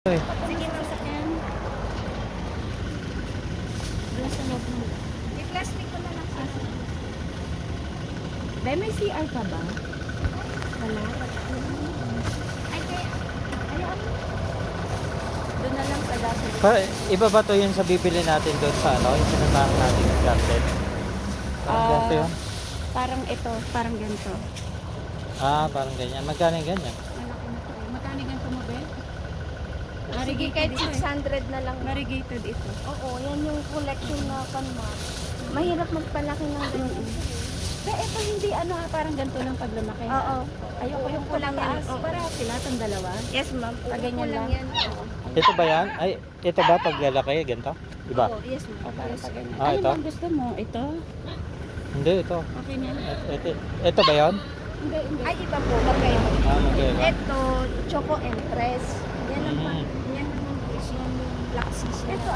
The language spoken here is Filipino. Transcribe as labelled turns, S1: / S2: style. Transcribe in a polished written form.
S1: Eh.
S2: Sige, sasakyan. Doon sa loob mo. I-plastic ko na lang sa
S3: Dahil may CR ka ba?
S2: wala. Ay, kaya, ayaw. Doon na lang sa gasoline.
S1: Iba ba to yun sa bibili natin doon sa ano? Yung pinuntahan natin yung garden? Parang ganito yun?
S2: Parang ito, parang ganito.
S1: Parang ganyan. Magkano yung ganyan?
S2: Malaki na to.
S3: Magkano ganito mo, Ben?
S2: Sige, kahit 600 na lang.
S3: Variegated ito.
S2: Oo, yan yung collection na kanma. Mahirap magpalaki ng ganyan.
S3: Kaya ito hindi ano, parang ganito lang pag lumaki.
S2: Oo.
S3: Ayoko yung
S2: Kulang yan.
S3: pataas.
S2: Oo.
S3: Para sila tang dalawa.
S2: Yes, ma'am.
S3: Pag ganyan
S2: Kulang
S3: lang.
S2: yan. Oo.
S1: Ito ba yan? Ay, ito ba pag lalaki? Ganito? Iba?
S2: Oo, yes, ma'am.
S3: O para
S2: Yes.
S3: pag ganyan.
S1: Ah,
S3: Ayun
S1: ito?
S3: ang gusto mo. Ito?
S1: Hindi, ito.
S3: Okay na.
S1: Ito ba yan?
S3: Hindi, hindi.
S2: Ay, iba po. Magkayo.
S1: Magkaiba.
S2: Ito, Choco Empress. Yan ang
S1: Mm.
S2: yan ang is yung Black Seas.
S3: Ito